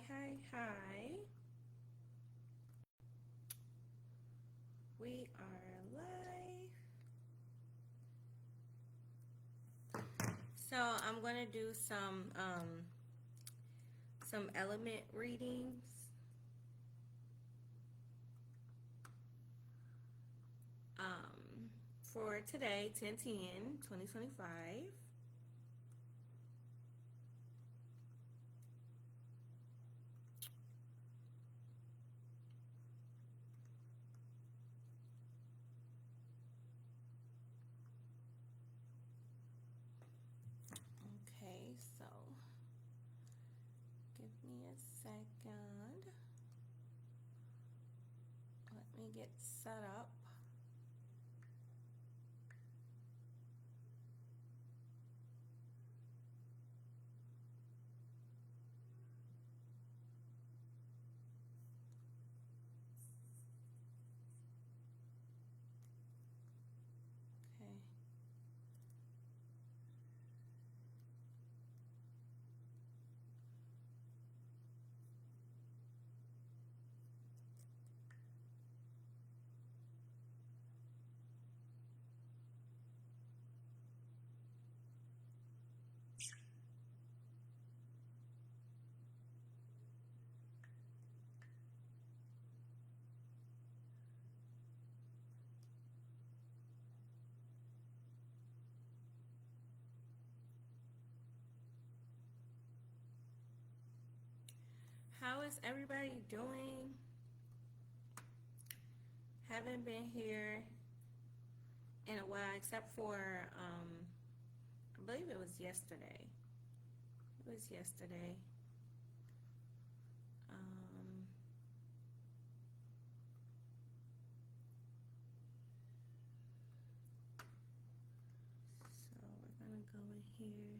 Hi. We are live. So I'm going to do some element readings. For today, 10/10/2025. Okay, so give me a second. Let me get set up. Okay. How is everybody doing? Haven't been here in a while, except for I believe it was yesterday. It was yesterday. So we're gonna go in here.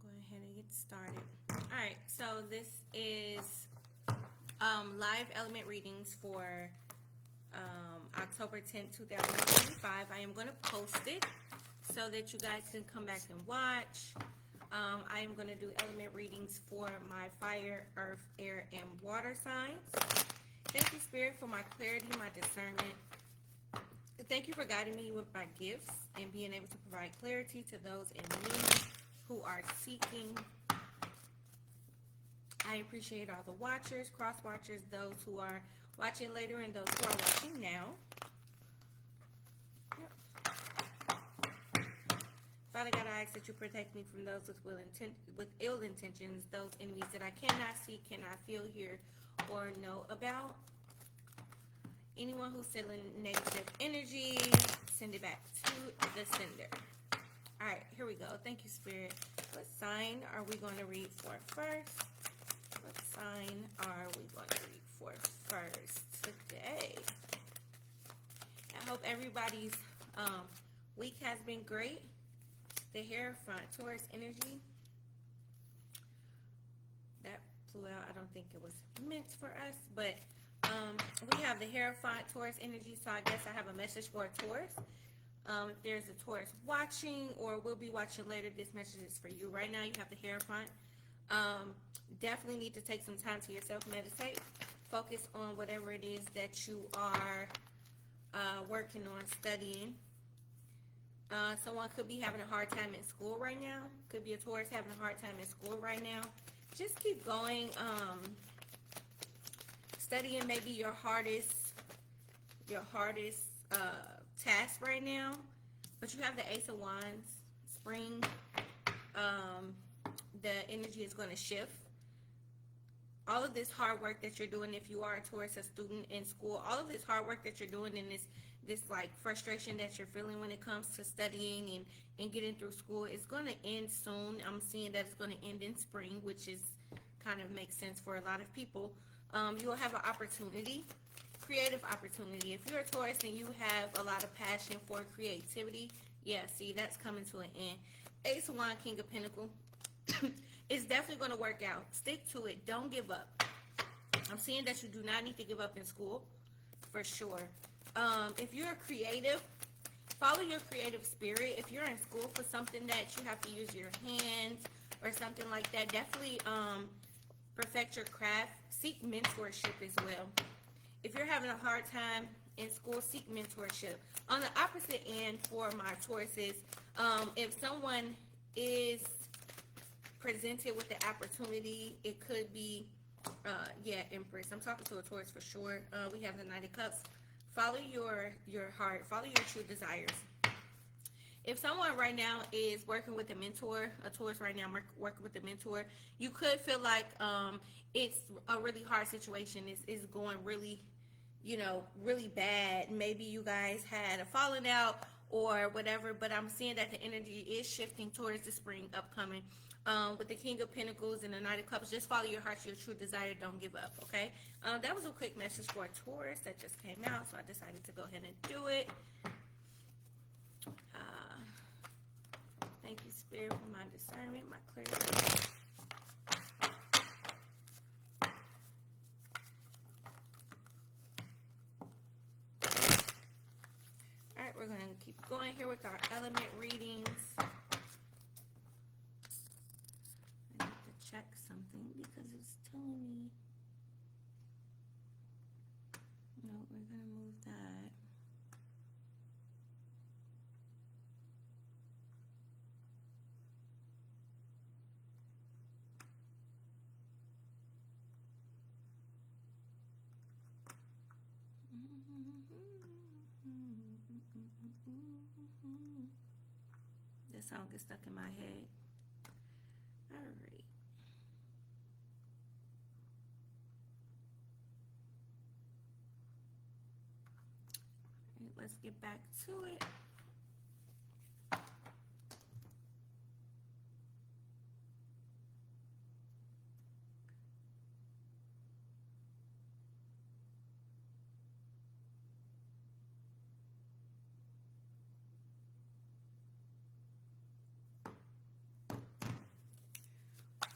Go ahead and get started. All right, so this is live element readings for October 10th, 2025. I am going to post it so that you guys can come back and watch. I am going to do element readings for my fire, earth, air, and water signs. Thank you, Spirit, for my clarity, my discernment. Thank you for guiding me with my gifts and being able to provide clarity to those in need who are seeking. I appreciate all the watchers, cross watchers, those who are watching later and those who are watching now. Yep. Father God, I ask that you protect me from those with ill intentions, those enemies that I cannot see, cannot feel, hear, or know about. Anyone who's sending negative energy, send it back to the sender. All right, here we go. Thank you, Spirit. What sign are we going to read for first? What sign are we going to read for first today? I hope everybody's week has been great. The Hierophant, Taurus energy. That flew out. I don't think it was meant for us, but we have the Hierophant, Taurus energy, so I guess I have a message for a Taurus. If there's a Taurus watching or will be watching later, this message is for you. Right now, you have the Hierophant. Definitely need to take some time to yourself, meditate, focus on whatever it is that you are working on, studying. Someone could be having a hard time in school right now. Could be a Taurus having a hard time in school right now. Just keep going. Studying maybe your hardest task right now, but you have the Ace of Wands, Spring. The energy is going to shift. All of this hard work that you're doing, if you are a Taurus, a student in school, all of this hard work that you're doing and this like frustration that you're feeling when it comes to studying and getting through school is going to end soon. I'm seeing that it's going to end in spring, which is kind of makes sense for a lot of people. You will have an opportunity, creative opportunity. If you're a Taurus and you have a lot of passion for creativity, yeah, see, that's coming to an end. Ace of Wands, King of Pentacles. It's definitely going to work out. Stick to it. Don't give up. I'm seeing that you do not need to give up in school, for sure. If you're creative, Follow your creative spirit. If you're in school for something that you have to use your hands or something like that, definitely perfect your craft. Seek mentorship as well. If you're having a hard time in school, seek mentorship. On the opposite end for my Tauruses, if someone is presented with the opportunity, it could be, Empress. I'm talking to a Taurus for sure. We have the Knight of Cups. Follow your heart. Follow your true desires. If someone right now is working with a mentor, a Taurus right now working with a mentor, you could feel like it's a really hard situation. It's going really, really bad. Maybe you guys had a falling out or whatever, but I'm seeing that the energy is shifting towards the spring upcoming. With the King of Pentacles and the Knight of Cups, just follow your heart, your true desire. Don't give up, okay? That was a quick message for a Taurus that just came out, so I decided to go ahead and do it. Thank you, Spirit, for my discernment, my clarity. All right, we're going to keep going here with our element readings. Check something because it's telling me no, we're gonna move that. That song gets stuck in my head. All right. Let's get back to it.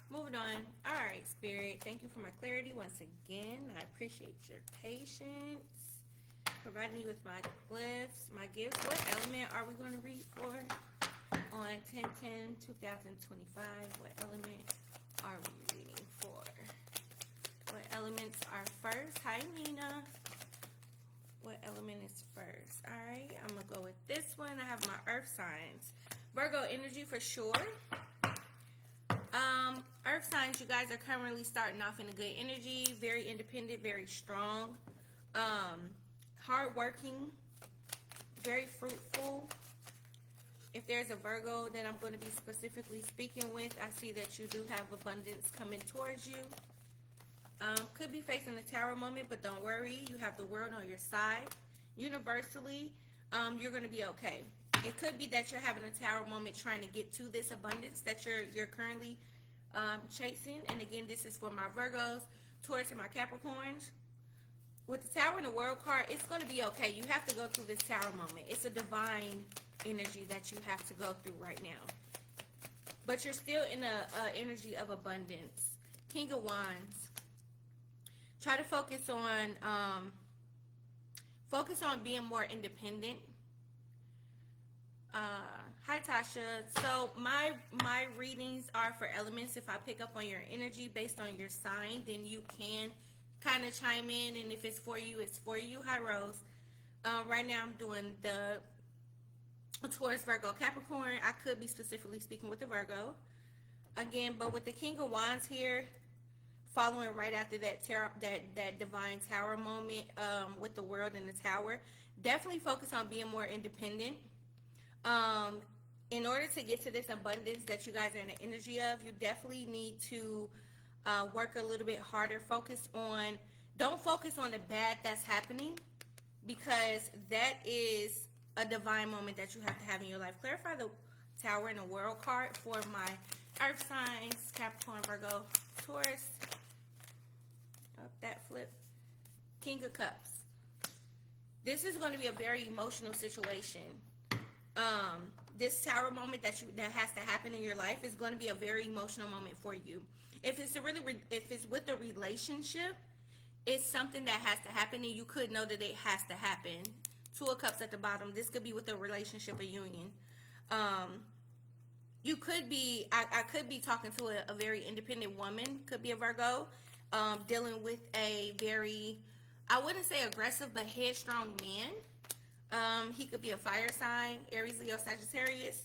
Moving on. All right, Spirit. Thank you for my clarity once again. I appreciate your patience. Providing me with my glyphs, my gifts. What element are we going to read for on 10/10/2025? What element are we reading for? What elements are first? Hi, Nina. What element is first? All right, I'm going to go with this one. I have my earth signs. Virgo energy for sure. Earth signs, you guys are currently starting off in a good energy. Very independent, very strong. Hardworking, very fruitful. If there's a Virgo that I'm going to be specifically speaking with, I see that you do have abundance coming towards you. Could be facing a tower moment, but don't worry. You have the world on your side. Universally, you're going to be okay. It could be that you're having a tower moment trying to get to this abundance that you're currently chasing. And again, this is for my Virgos, Taurus, and my Capricorns. With the Tower and the World card, it's going to be okay. You have to go through this Tower moment. It's a divine energy that you have to go through right now. But you're still in a energy of abundance. King of Wands. Try to focus on being more independent. Hi, Tasha. So my readings are for elements. If I pick up on your energy based on your sign, then you can kind of chime in, and if it's for you, it's for you. Hi, Rose. Right now I'm doing the Taurus, Virgo, Capricorn. I could be specifically speaking with the Virgo again, but with the King of Wands here, following right after that divine tower moment with the world and the tower, definitely focus on being more independent. In order to get to this abundance that you guys are in the energy of, you definitely need to work a little bit harder. Don't focus on the bad that's happening, because that is a divine moment that you have to have in your life. Clarify the Tower and the World card for my earth signs, Capricorn, Virgo, Taurus. Up that flip. King of Cups. This is going to be a very emotional situation. This tower moment that has to happen in your life is going to be a very emotional moment for you. If it's with a relationship, it's something that has to happen, and you could know that it has to happen. Two of Cups at the bottom. This could be with a relationship or union. You could be, I could be talking to a very independent woman, could be a Virgo, dealing with a very, I wouldn't say aggressive, but headstrong man. He could be a fire sign, Aries, Leo, Sagittarius.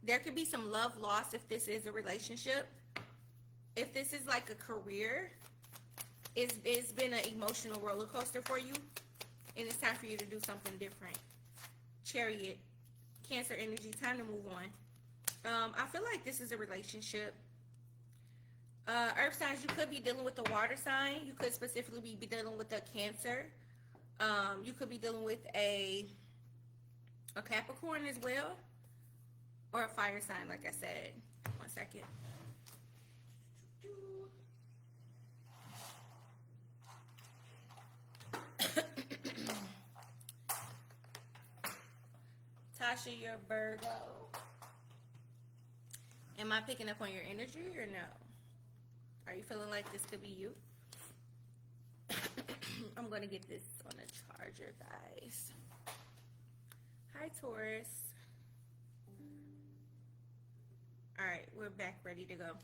There could be some love lost if this is a relationship. If this is like a career, it's been an emotional roller coaster for you, and it's time for you to do something different. Chariot, Cancer energy, time to move on. I feel like this is a relationship. Earth signs, you could be dealing with a water sign. You could specifically be dealing with a Cancer. You could be dealing with a Capricorn as well, or a fire sign, like I said. 1 second. Tasha, you're Virgo. Am I picking up on your energy or no? Are you feeling like this could be you? I'm going to get this on a charger, guys. Hi, Taurus. Alright, we're back ready to go.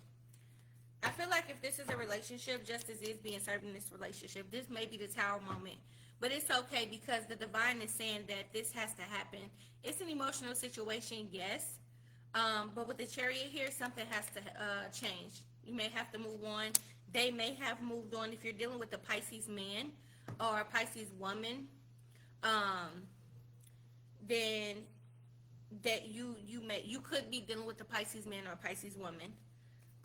I feel like if this is a relationship, justice is being served in this relationship. This may be the Tower moment. But it's okay because the divine is saying that this has to happen. It's an emotional situation, yes. But with the Chariot here, something has to change. You may have to move on. They may have moved on. If you're dealing with a Pisces man or a Pisces woman, then that you could be dealing with a Pisces man or a Pisces woman.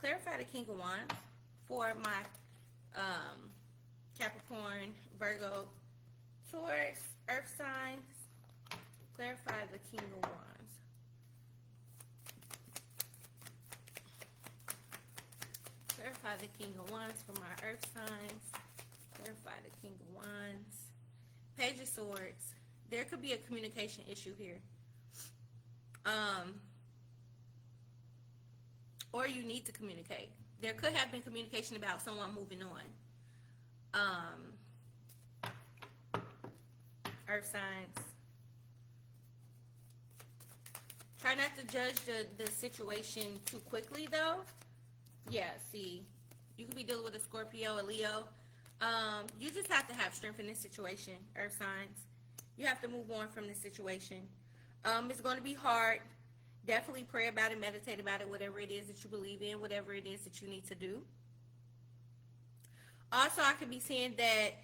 Clarify the King of Wands for my Capricorn, Virgo, Taurus, Earth signs. Clarify the King of Wands. Clarify the King of Wands for my Earth signs. Clarify the King of Wands. Page of Swords. There could be a communication issue here. Or you need to communicate. There could have been communication about someone moving on. Earth signs. Try not to judge the situation too quickly, though. Yeah, see. You could be dealing with a Scorpio, a Leo. You just have to have strength in this situation, Earth signs. You have to move on from this situation. It's going to be hard. Definitely pray about it, meditate about it, whatever it is that you believe in, whatever it is that you need to do. Also, I could be saying that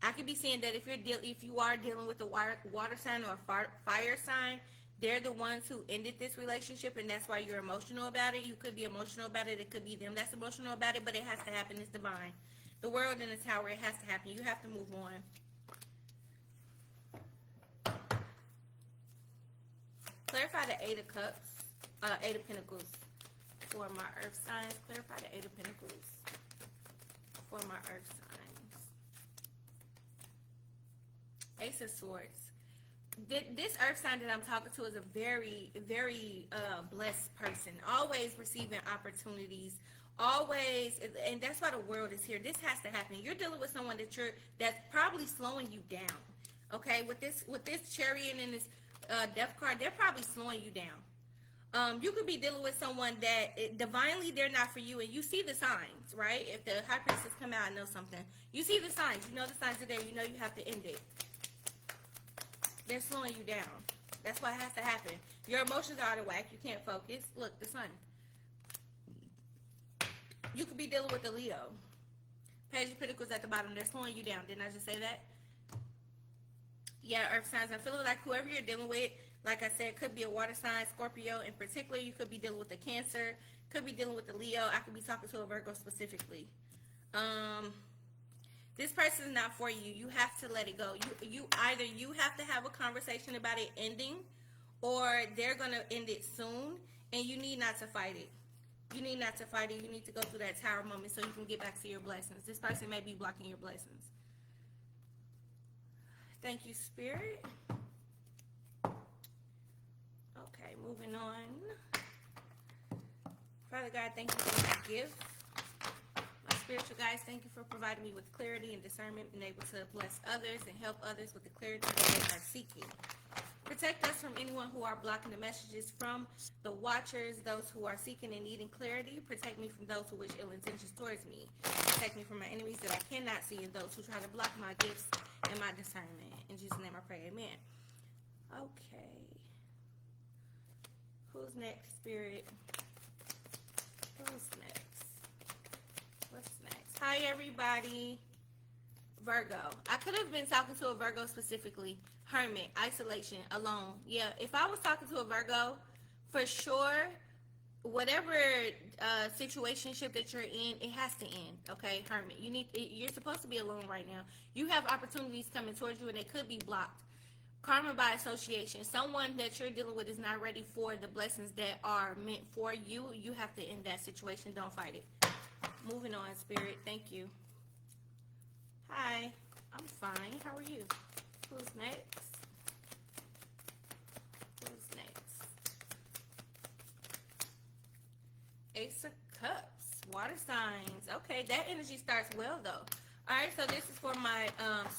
if you are dealing with a water sign or a fire sign, they're the ones who ended this relationship, and that's why you're emotional about it. You could be emotional about it. It could be them that's emotional about it, but it has to happen. It's divine. The world in the Tower, it has to happen. You have to move on. Clarify the Eight of Cups, Eight of Pentacles for my Earth signs. Clarify the Eight of Pentacles for my Earth signs. Ace of Swords. This Earth sign that I'm talking to is a very, very blessed person. Always receiving opportunities. Always, and that's why the world is here. This has to happen. You're dealing with someone that's probably slowing you down. Okay, with this Chariot and this Death card, they're probably slowing you down. You could be dealing with someone that divinely they're not for you, and you see the signs, right? If the High Priestess come out and know something, you see the signs. You know the signs are there. You know you have to end it. They're slowing you down. That's why it has to happen. Your emotions are out of whack. You can't focus. Look, the sun. You could be dealing with a Leo. Page of Pentacles at the bottom. They're slowing you down. Didn't I just say that? Yeah, Earth signs. I'm feeling like whoever you're dealing with, like I said, could be a water sign, Scorpio in particular. You could be dealing with a Cancer. Could be dealing with a Leo. I could be talking to a Virgo specifically. This person is not for you. You have to let it go. You either you have to have a conversation about it ending, or they're going to end it soon, and you need not to fight it. You need not to fight it. You need to go through that Tower moment so you can get back to your blessings. This person may be blocking your blessings. Thank you, Spirit. Okay, moving on. Father God, thank you for my gift. My spiritual guides, thank you for providing me with clarity and discernment and able to bless others and help others with the clarity that they are seeking. Protect us from anyone who are blocking the messages from the watchers, those who are seeking and needing clarity. Protect me from those who wish ill intentions towards me. Protect me from my enemies that I cannot see and those who try to block my gifts and my discernment. In Jesus' name I pray, amen. Okay. Who's next, Spirit? Who's next? What's next? Hi, everybody. Virgo. I could have been talking to a Virgo specifically. Hermit, isolation, alone. Yeah, if I was talking to a Virgo, for sure, whatever situationship that you're in, it has to end. Okay, Hermit. You're supposed to be alone right now. You have opportunities coming towards you, and they could be blocked. Karma by association. Someone that you're dealing with is not ready for the blessings that are meant for you. You have to end that situation. Don't fight it. Moving on, Spirit. Thank you. Hi. I'm fine. How are you? Who's next? Who's next? Ace of Cups. Water signs. Okay, that energy starts well, though. All right, so this is for my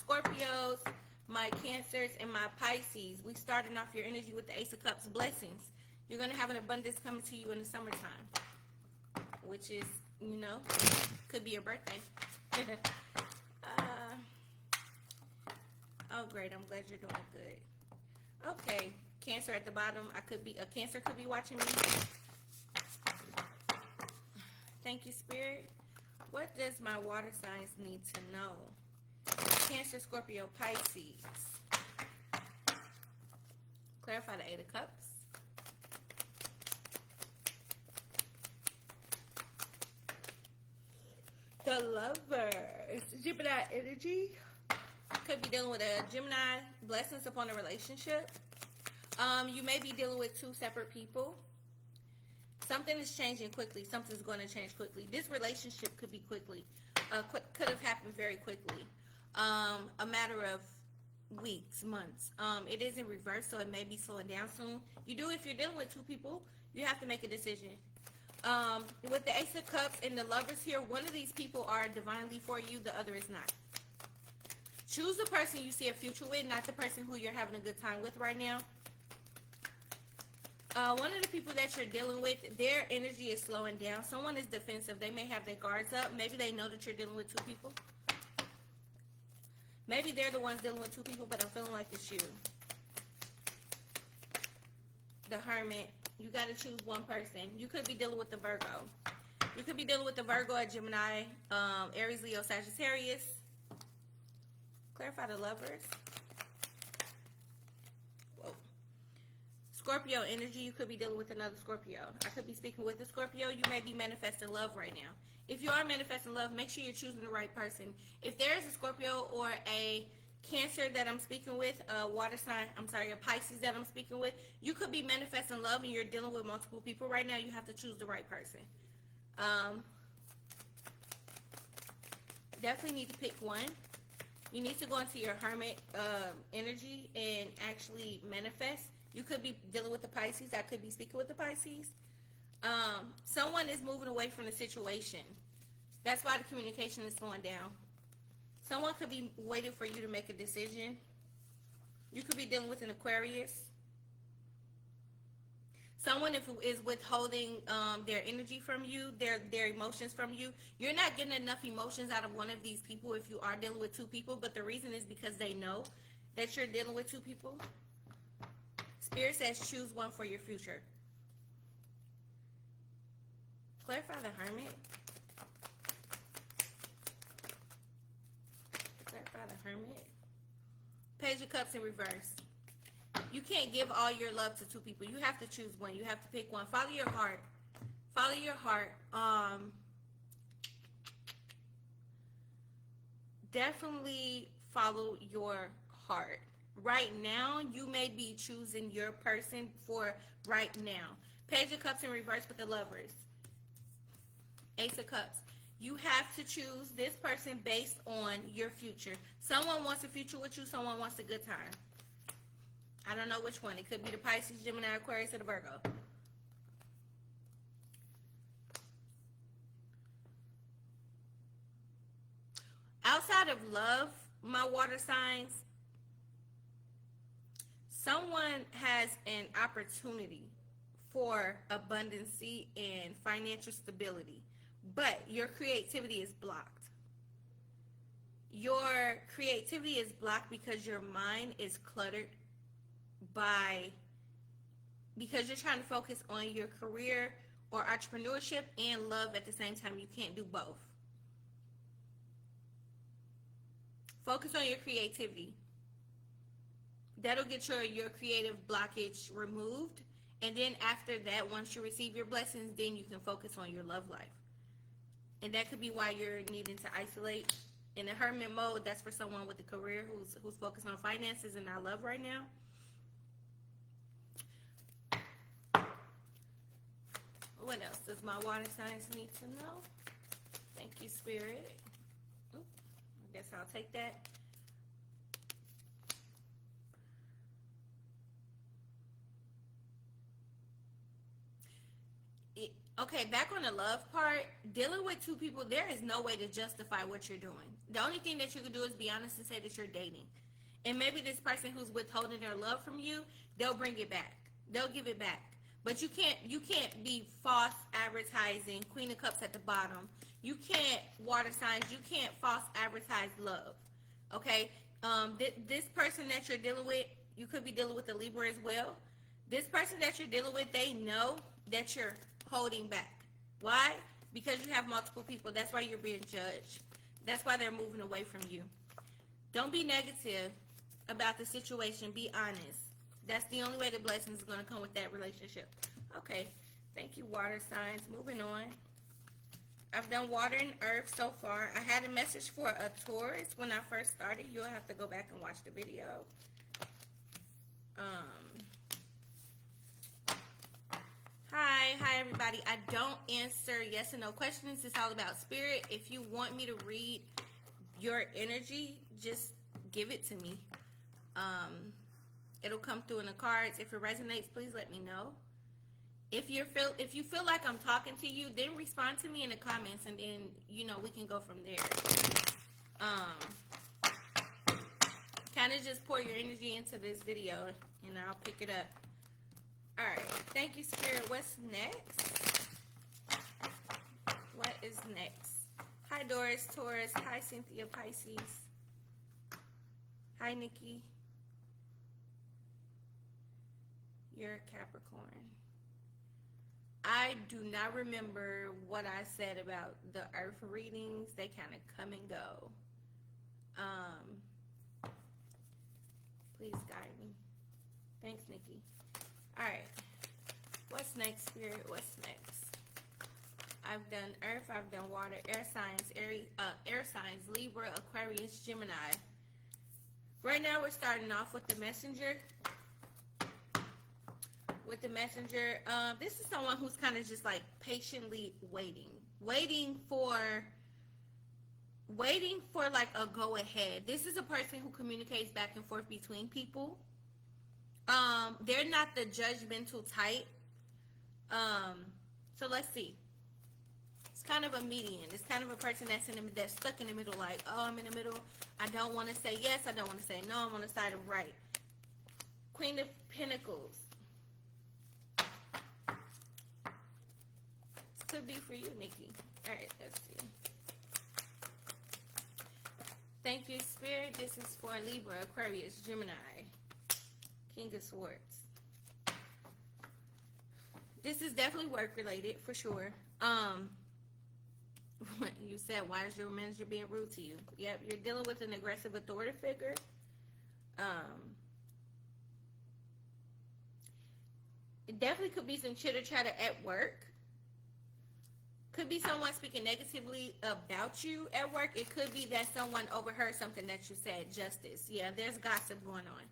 Scorpios, my Cancers, and my Pisces. We starting off your energy with the Ace of Cups. Blessings. You're going to have an abundance coming to you in the summertime, which is, could be your birthday. Oh, great. I'm glad you're doing good. Okay. Cancer at the bottom. A Cancer could be watching me. Thank you, Spirit. What does my water signs need to know? Cancer, Scorpio, Pisces. Clarify the Eight of Cups. The Lovers. Gemini energy. Could be dealing with a Gemini. Blessings upon a relationship. You may be dealing with two separate people. Something is changing quickly. Something's going to change quickly. This relationship could be quickly. Could have happened very quickly. A matter of weeks, months. It is in reverse, so it may be slowing down soon. If you're dealing with two people, you have to make a decision. With the Ace of Cups and the Lovers here, one of these people are divinely for you, the other is not. Choose the person you see a future with, not the person who you're having a good time with right now. One of the people that you're dealing with, their energy is slowing down. Someone is defensive. They may have their guards up. Maybe they know that you're dealing with two people. Maybe they're the ones dealing with two people, but I'm feeling like it's you. The Hermit. You got to choose one person. You could be dealing with the Virgo. You could be dealing with the Virgo, a Gemini, Aries, Leo, Sagittarius. Clarify the Lovers. Whoa. Scorpio energy. You could be dealing with another Scorpio. I could be speaking with a Scorpio. You may be manifesting love right now. If you are manifesting love, make sure you're choosing the right person. If there is a Scorpio or a Cancer that I'm speaking with, a Pisces that I'm speaking with, you could be manifesting love and you're dealing with multiple people right now. You have to choose the right person. Definitely need to pick one. You need to go into your Hermit energy and actually manifest. You could be dealing with the Pisces. I could be speaking with the Pisces. Someone is moving away from the situation. That's why the communication is slowing down. Someone could be waiting for you to make a decision. You could be dealing with an Aquarius. Someone is withholding their energy from you, their emotions from you. You're not getting enough emotions out of one of these people if you are dealing with two people, but the reason is because they know that you're dealing with two people. Spirit says choose one for your future. Clarify the Hermit. Clarify the Hermit. Page of Cups in reverse. You can't give all your love to two people. You have to choose one. You have to pick one. Follow your heart. Follow your heart. Definitely follow your heart. Right now, you may be choosing your person for right now. Page of Cups in reverse with the Lovers. Ace of Cups. You have to choose this person based on your future. Someone wants a future with you. Someone wants a good time. I don't know which one. It could be the Pisces, Gemini, Aquarius, or the Virgo. outside of love, my water signs, someone has an opportunity for abundancy and financial stability, but your creativity is blocked. Your creativity is blocked because your mind is cluttered because you're trying to focus on your career or entrepreneurship and love at the same time. You can't do both. Focus on your creativity. That'll get your creative blockage removed. And then after that, once you receive your blessings, then you can focus on your love life. And that could be why you're needing to isolate. In a hermit mode, that's for someone with a career who's focused on finances and not love right now. What else does my water signs need to know? Thank you, Spirit. Oop, I guess I'll take that. Okay, back on the love part, dealing with two people, there is no way to justify what you're doing. The only thing that you can do is be honest and say that you're dating. And maybe this person who's withholding their love from you, they'll bring it back. They'll give it back. But you can't be false advertising, Queen of Cups at the bottom. You can't, water signs, you can't false advertise love. Okay? This person that you're dealing with, you could be dealing with a Libra as well. This person that you're dealing with, they know that you're holding back. Why? Because you have multiple people. That's why you're being judged. That's why they're moving away from you. Don't be negative about the situation. Be honest. That's the only way the blessings is going to come with that relationship. Okay. Thank you, water signs. Moving on. I've done water and earth so far. I had a message for a Taurus when I first started. You'll have to go back and watch the video. Hi everybody. I don't answer yes and no questions. It's all about spirit. If you want me to read your energy, just give it to me. It'll come through in the cards. If it resonates, please let me know. If you feel like I'm talking to you, then respond to me in the comments, and then we can go from there. Kind of just pour your energy into this video, and I'll pick it up. All right. Thank you, Spirit. What's next? What is next? Hi, Doris, Taurus. Hi, Cynthia, Pisces. Hi, Nikki. You're a Capricorn. I do not remember what I said about the earth readings. They kind of come and go. Please guide me. Thanks, Nikki. All right. What's next, Spirit? What's next? I've done earth. I've done water. Air signs. Air signs. Libra, Aquarius, Gemini. Right now, we're starting off with the messenger. This is someone who's kind of just like patiently waiting for like a go ahead. This is a person who communicates back and forth between people. They're not the judgmental type. So let's see. It's kind of a median. It's kind of a person that's stuck in the middle, like, oh, I'm in the middle. I don't want to say yes. I don't want to say no. I'm on the side of right. Queen of Pentacles. This could be for you, Nikki. All right, let's see. Thank you, Spirit. This is for Libra, Aquarius, Gemini. King of Swords. This is definitely work related for sure. You said, why is your manager being rude to you? Yep, you're dealing with an aggressive authority figure. It definitely could be some chitter chatter at work. Could be someone speaking negatively about you at work. It could be that someone overheard something that you said. Justice. Yeah, there's gossip going on.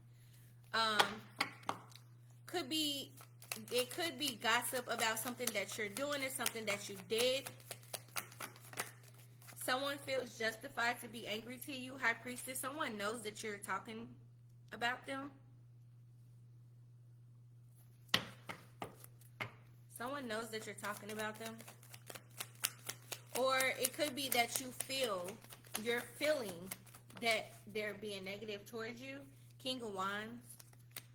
It could be gossip about something that you're doing or something that you did. Someone feels justified to be angry to you. High Priestess, someone knows that you're talking about them. Someone knows that you're talking about them. Or it could be that you're feeling that they're being negative towards you. King of Wands,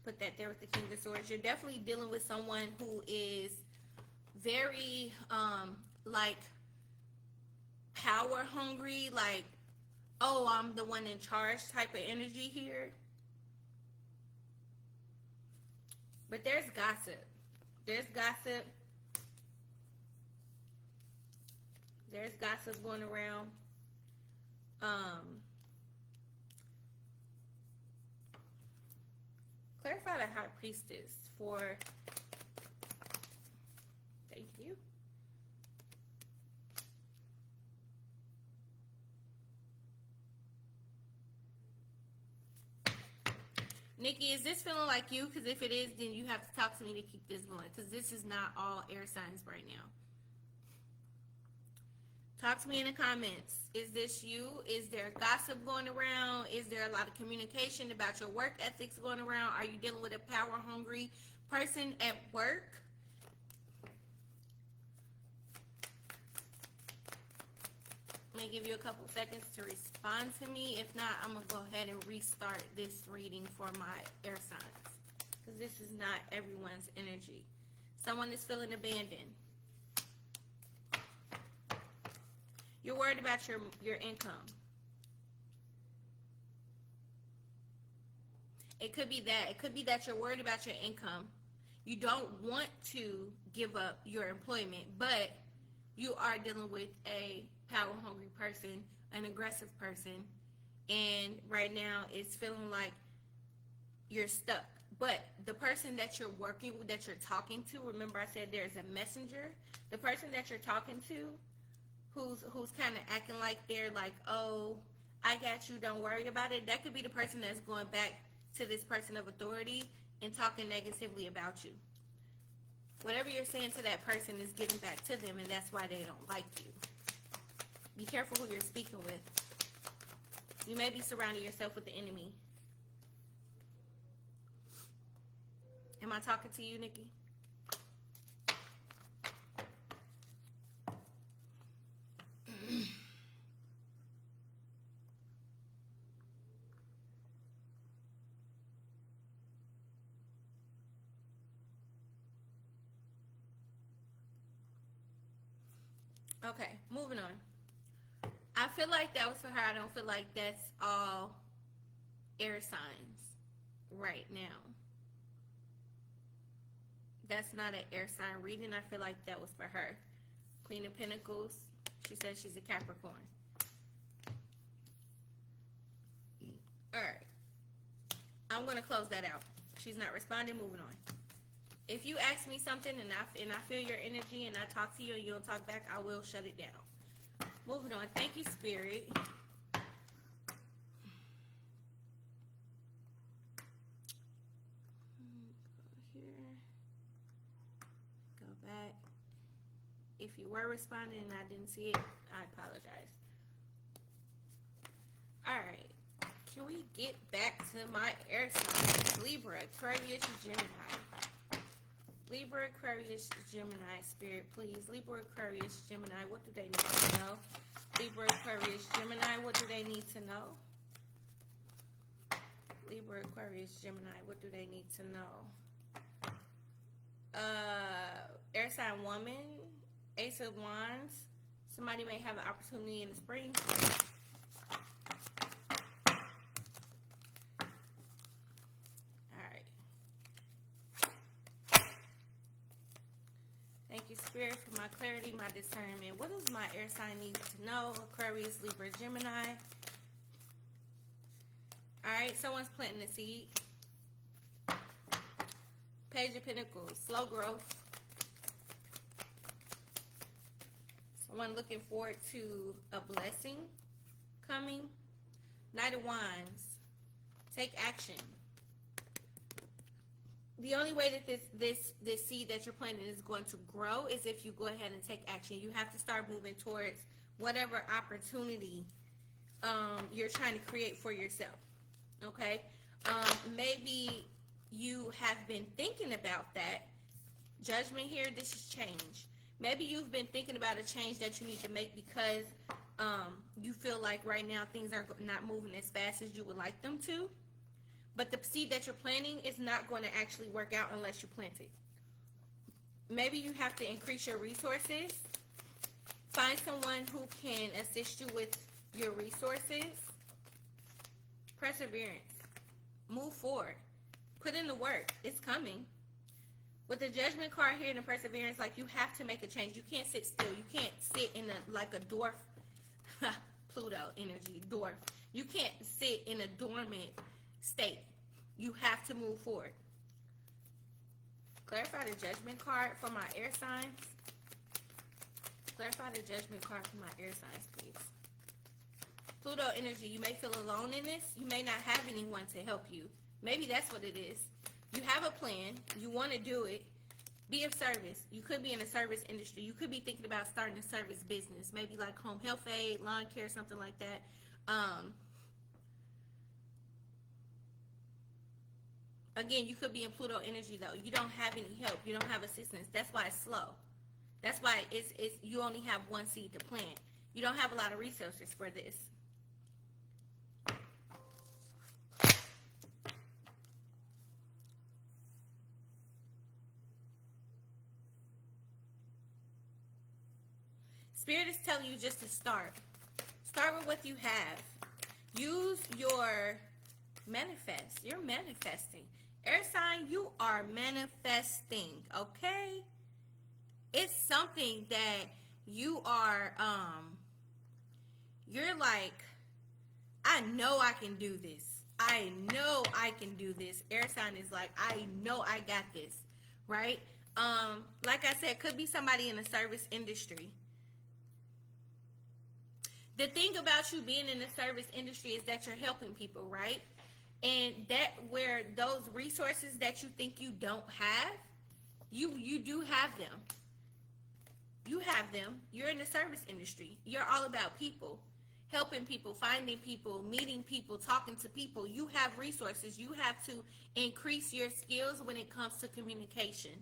put that there with the King of Swords. You're definitely dealing with someone who is very like power hungry, like, oh, I'm the one in charge type of energy here. But there's gossip. There's gossip. There's gossip going around. Clarify the High Priestess for... Thank you. Nikki, is this feeling like you? Because if it is, then you have to talk to me to keep this going. Because this is not all air signs right now. Talk to me in the comments. Is this you? Is there gossip going around? Is there a lot of communication about your work ethics going around? Are you dealing with a power hungry person at work? I'm going to give you a couple seconds to respond to me. If not, I'm going to go ahead and restart this reading for my air signs. Because this is not everyone's energy. Someone is feeling abandoned. You're worried about your income. It could be that. It could be that you're worried about your income. You don't want to give up your employment, but you are dealing with a power-hungry person, an aggressive person, and right now it's feeling like you're stuck. But the person that you're working with, that you're talking to, remember I said there's a messenger. The person that you're talking to, who's kind of acting like they're like, oh, I got you, don't worry about it. That could be the person that's going back to this person of authority and talking negatively about you. Whatever you're saying to that person is getting back to them, and that's why they don't like you. Be careful who you're speaking with. You may be surrounding yourself with the enemy. Am I talking to you, Nikki? Okay, moving on. I feel like that was for her. I don't feel like that's all air signs right now. That's not an air sign reading. I feel like that was for her. Queen of Pentacles. She says she's a Capricorn. Alright. I'm going to close that out. She's not responding. Moving on. If you ask me something and I feel your energy and I talk to you and you don't talk back, I will shut it down. Moving on. Thank you, Spirit. Go here. Go back. If you were responding and I didn't see it, I apologize. Alright. Can we get back to my air signs? Libra, Aquarius, Gemini. Libra, Aquarius, Gemini, Spirit, please. Libra, Aquarius, Gemini, what do they need to know? Libra, Aquarius, Gemini, what do they need to know? Libra, Aquarius, Gemini, what do they need to know? Air sign woman, Ace of Wands. Somebody may have an opportunity in the spring. Spirit, for my clarity, my discernment. What does my air sign need to know? Aquarius, Libra, Gemini. Alright, someone's planting a seed. Page of Pentacles, slow growth. Someone looking forward to a blessing coming. Knight of Wands, take action. The only way that this seed that you're planting is going to grow is if you go ahead and take action. You have to start moving towards whatever opportunity you're trying to create for yourself. Okay? Maybe you have been thinking about that. Judgment here, this is change. Maybe you've been thinking about a change that you need to make because You feel like right now things are not moving as fast as you would like them to, but the seed that you're planting is not going to actually work out unless you plant it. Maybe you have to increase your resources. Find someone who can assist you with your resources. Perseverance. Move forward. Put in the work. It's coming. With the Judgment card here and the Perseverance, like, you have to make a change. You can't sit still. You can't sit in like a dwarf. Pluto energy, dwarf. You can't sit in a dormant state. You have to move forward. Clarify the Judgment card for my air signs. Clarify the Judgment card for my air signs, please. Pluto energy, you may feel alone in this. You may not have anyone to help you. Maybe that's what it is. You have a plan. You want to do it. Be of service. You could be in the service industry. You could be thinking about starting a service business. Maybe like home health aid, lawn care, something like that. Again, you could be in Pluto energy though. You don't have any help. You don't have assistance. That's why it's slow. That's why it's you only have one seed to plant. You don't have a lot of resources for this. Spirit is telling you just to start. Start with what you have. Use your manifest. You're manifesting. Air sign, you are manifesting, okay? It's something that you are, you're like, I know I can do this. I know I can do this. Air sign is like, I know I got this, right? Like I said, could be somebody in the service industry. The thing about you being in the service industry is that you're helping people, right? And that where those resources that you think you don't have, you do have them. You have them. You're in the service industry. You're all about people, helping people, finding people, meeting people, talking to people. You have resources. You have to increase your skills when it comes to communication.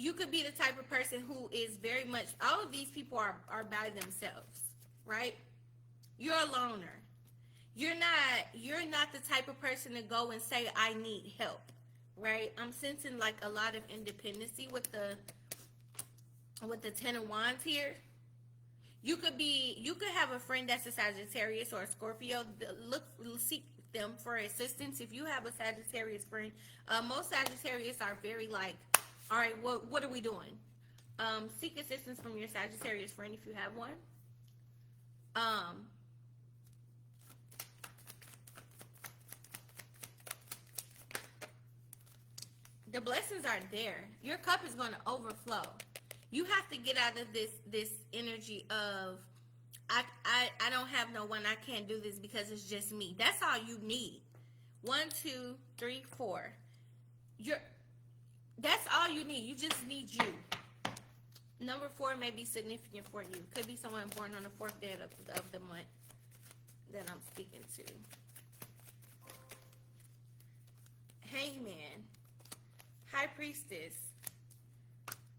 You could be the type of person who is very much, all of these people are by themselves, right? You're a loner. You're not the type of person to go and say, I need help, right? I'm sensing like a lot of independency with the Ten of Wands here. You could have a friend that's a Sagittarius or a Scorpio. Seek them for assistance. If you have a Sagittarius friend, most Sagittarius are very like, all right, what are we doing? Seek assistance from your Sagittarius friend if you have one. The blessings are there. Your cup is going to overflow. You have to get out of this energy of, I don't have no one, I can't do this because it's just me. That's all you need. 1, 2, 3, 4. That's all you need. You just need you. Number 4 may be significant for you. Could be someone born on the 4th day of the month that I'm speaking to. Hangman. High Priestess.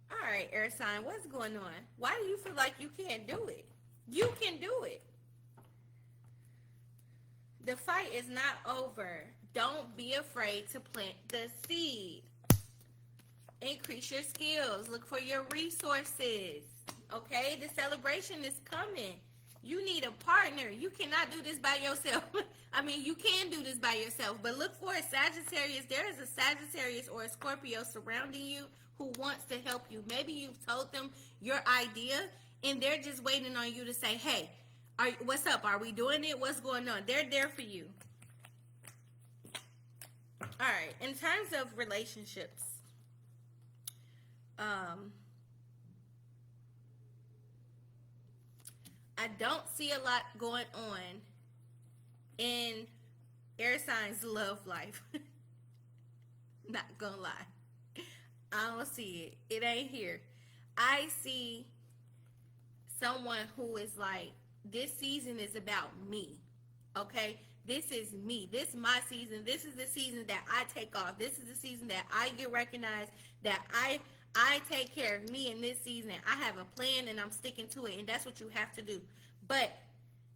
All right, air sign, what's going on? Why do you feel like you can't do it? You can do it. The fight is not over. Don't be afraid to plant the seed. Increase your skills. Look for your resources. Okay? The celebration is coming. You need a partner. You cannot do this by yourself. I mean, you can do this by yourself, but look for a Sagittarius. There is a Sagittarius or a Scorpio surrounding you who wants to help you. Maybe you've told them your idea, and they're just waiting on you to say, hey, what's up? Are we doing it? What's going on? They're there for you. All right. In terms of relationships, I don't see a lot going on in air signs' love life. Not gonna lie. I don't see it. It ain't here. I see someone who is like, this season is about me. Okay? This is me. This is my season. This is the season that I take off. This is the season that I get recognized, that I take care of me in this season. I have a plan and I'm sticking to it, and that's what you have to do. But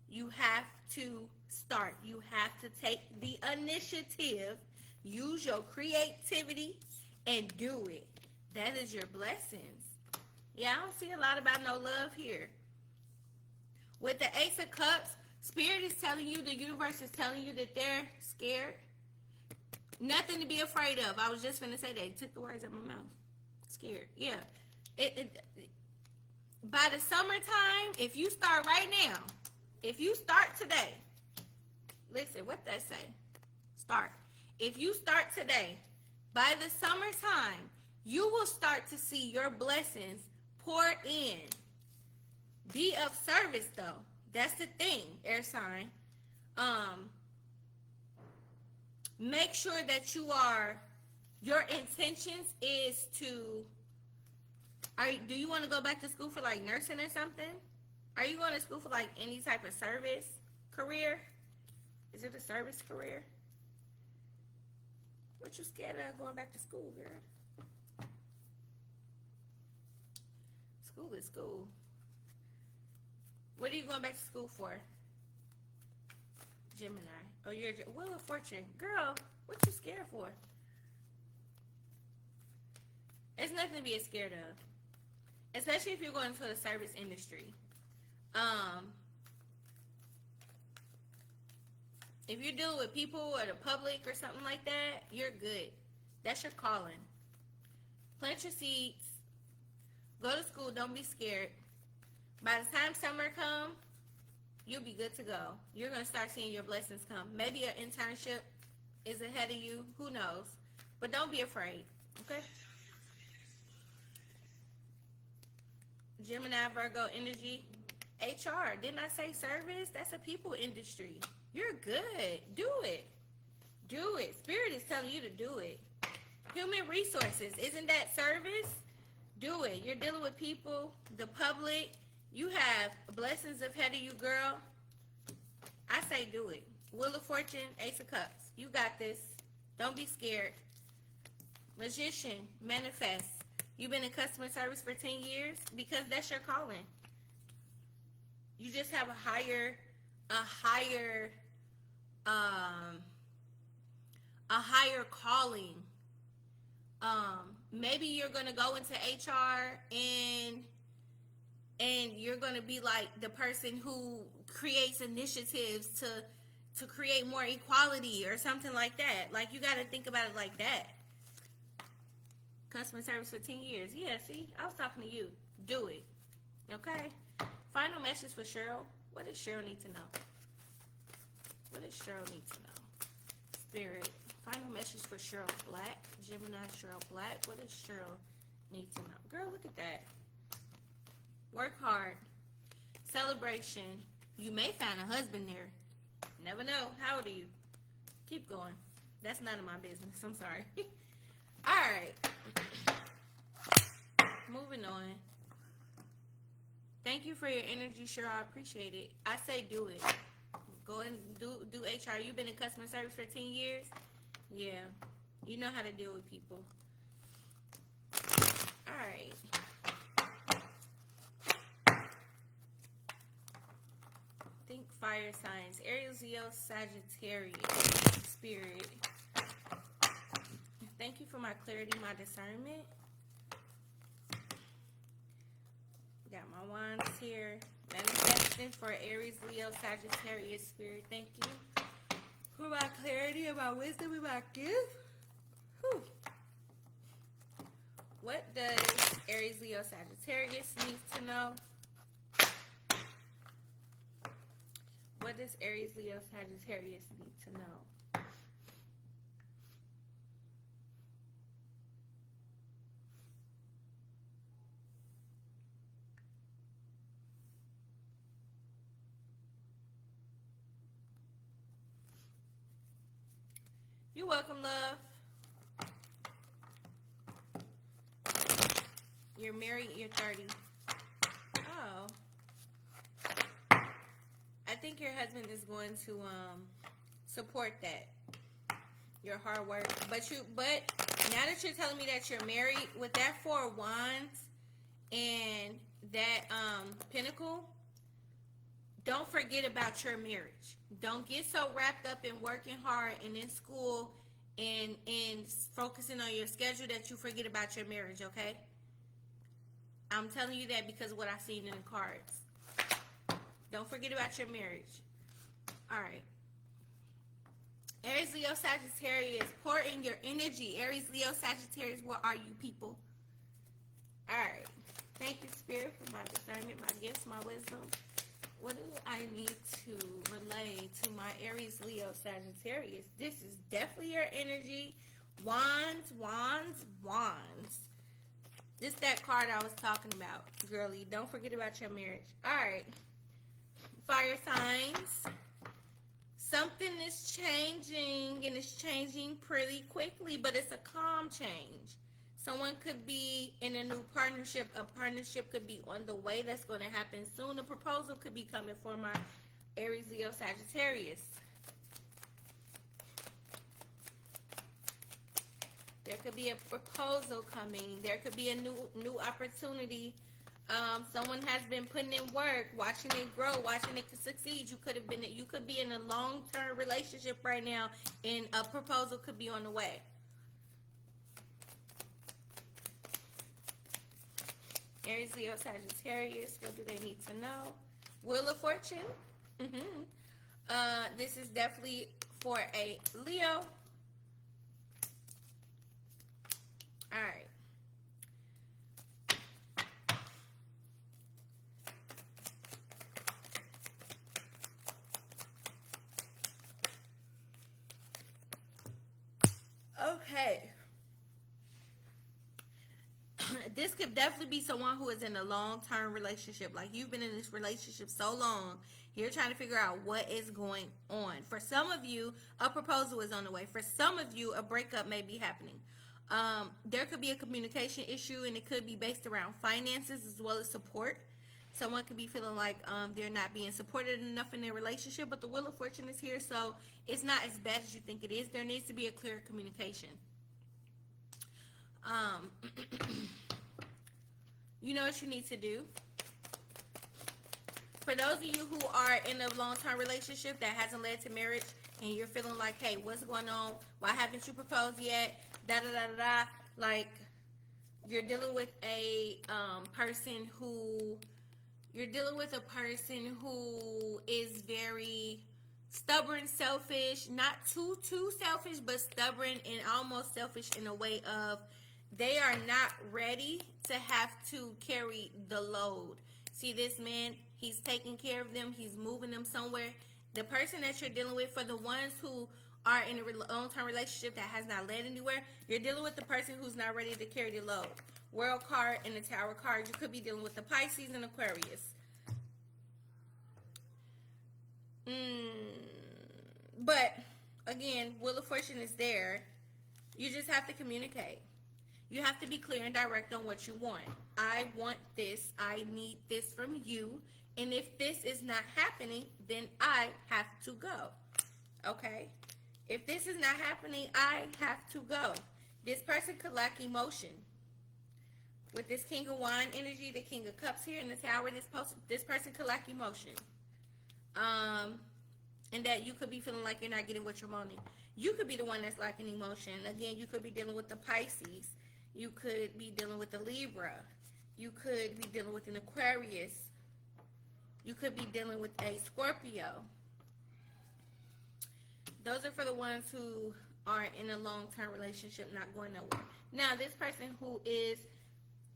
you have to start. You have to take the initiative, use your creativity, and do it. That is your blessings. Yeah, I don't see a lot about no love here. With the Ace of Cups, Spirit is telling you, the universe is telling you that they're scared. Nothing to be afraid of. I was just going to say that. It took the words out of my mouth. Scared. Yeah. By the summertime, if you start right now, if you start today, listen, what that say? Start. If you start today, by the summertime, you will start to see your blessings pour in. Be of service, though. That's the thing, air sign. Make sure that your intentions is to, do you want to go back to school for like nursing or something? Are you going to school for like any type of service career? Is it a service career? What you scared of going back to school, girl? School is school. What are you going back to school for? Gemini. Oh, you're Wheel of Fortune. Girl, what you scared for? It's nothing to be scared of. Especially if you're going into the service industry. If you're dealing with people or the public or something like that, you're good. That's your calling. Plant your seeds. Go to school. Don't be scared. By the time summer comes, you'll be good to go. You're going to start seeing your blessings come. Maybe an internship is ahead of you. Who knows? But don't be afraid. Okay? Gemini, Virgo, energy. HR. Didn't I say service? That's a people industry. You're good. Do it. Do it. Spirit is telling you to do it. Human resources. Isn't that service? Do it. You're dealing with people, the public. You have blessings ahead of you, girl. I say do it. Wheel of Fortune, Ace of Cups. You got this. Don't be scared. Magician, manifest. You've been in customer service for 10 years because that's your calling. You just have a higher calling. Maybe you're going to go into HR and you're going to be like the person who creates initiatives to create more equality or something like that. Like, you got to think about it like that. Customer service for 10 years. Yeah, see? I was talking to you. Do it. Okay? Final message for Cheryl. What does Cheryl need to know? What does Cheryl need to know? Spirit. Final message for Cheryl Black. Gemini, Cheryl Black. What does Cheryl need to know? Girl, look at that. Work hard. Celebration. You may find a husband there. Never know. How old are you? Keep going. That's none of my business. I'm sorry. Alright. Moving on. Thank you for your energy, Cheryl. I appreciate it. I say do it. Go and do HR. You've been in customer service for 10 years? Yeah. You know how to deal with people. Alright. Think fire signs. Aries, Leo, Sagittarius. Spirit. Thank you for my clarity, my discernment. Got my wands here. Manifesting for Aries, Leo, Sagittarius, Spirit. Thank you for my clarity and my wisdom and my gift. Whew. What does Aries, Leo, Sagittarius need to know? What does Aries, Leo, Sagittarius need to know? You're welcome, love. You're married, you're 30. Oh. I think your husband is going to support that. Your hard work. But Now that you're telling me that you're married, with that Four of Wands and that Pentacle, don't forget about your marriage. Don't get so wrapped up in working hard and in school and focusing on your schedule that you forget about your marriage, okay? I'm telling you that because of what I've seen in the cards. Don't forget about your marriage. All right. Aries, Leo, Sagittarius, pour in your energy. Aries, Leo, Sagittarius, where are you people? All right. Thank you, Spirit, for my discernment, my gifts, my wisdom. What do I need to relay to my Aries, Leo, Sagittarius? This is definitely your energy. Wands, wands, wands. This that card I was talking about, girlie. Don't forget about your marriage. All right. Fire signs. Something is changing, and it's changing pretty quickly, but it's a calm change. Someone could be in a new partnership. A partnership could be on the way. That's going to happen soon. A proposal could be coming for my Aries, Leo, Sagittarius. There could be a proposal coming. There could be a new opportunity. Someone has been putting in work, watching it grow, watching it succeed. You could be in a long-term relationship right now, and a proposal could be on the way. Aries, Leo, Sagittarius. What do they need to know? Wheel of Fortune. This is definitely for a Leo. All right. Okay. This could definitely be someone who is in a long-term relationship. Like, you've been in this relationship so long, you're trying to figure out what is going on. For some of you, a proposal is on the way. For some of you, a breakup may be happening. There could be a communication issue, and it could be based around finances as well as support. Someone could be feeling like they're not being supported enough in their relationship, but the Wheel of Fortune is here, so it's not as bad as you think it is. There needs to be a clear communication. You know what you need to do. For those of you who are in a long-term relationship that hasn't led to marriage, and you're feeling like, hey, what's going on? Why haven't you proposed yet? Da-da-da-da-da. Like, you're dealing with a person who is very stubborn, selfish, not too selfish, but stubborn and almost selfish in a way of they are not ready to have to carry the load. See, this man, he's taking care of them. He's moving them somewhere. The person that you're dealing with, for the ones who are in a long-term relationship that has not led anywhere, you're dealing with the person who's not ready to carry the load. World card and the Tower card. You could be dealing with the Pisces and Aquarius. But, again, Wheel of Fortune is there. You just have to communicate. You have to be clear and direct on what you want. I want this. I need this from you. And if this is not happening, then I have to go. Okay? If this is not happening, I have to go. This person could lack emotion. With this King of Wine energy, the King of Cups here in the Tower, this person could lack emotion. And that you could be feeling like you're not getting what you're wanting. You could be the one that's lacking emotion. Again, you could be dealing with the Pisces. You could be dealing with the Libra. You could be dealing with an Aquarius. You could be dealing with a Scorpio. Those are for the ones who are in a long-term relationship, not going nowhere. Now, this person who is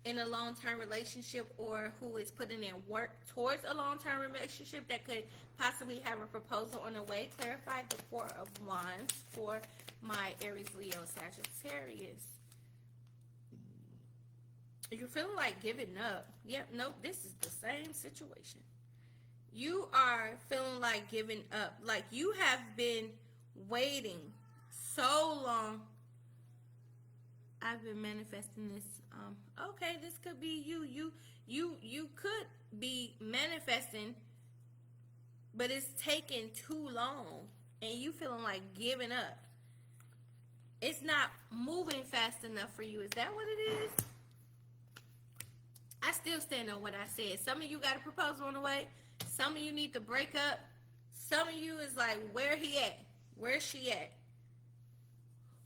in a long-term relationship or who is putting in work towards a long-term relationship that could possibly have a proposal on the way, clarify the Four of Wands for my Aries, Leo, Sagittarius. You're feeling like giving up. Yep, no, this is the same situation. You are feeling like giving up. Like you have been waiting so long. I've been manifesting this. Okay, this could be you. You could be manifesting, but it's taking too long, and you feeling like giving up. It's not moving fast enough for you. Is that what it is? I still stand on what I said. Some of you got a proposal on the way. Some of you need to break up. Some of you is like, where he at? Where's she at?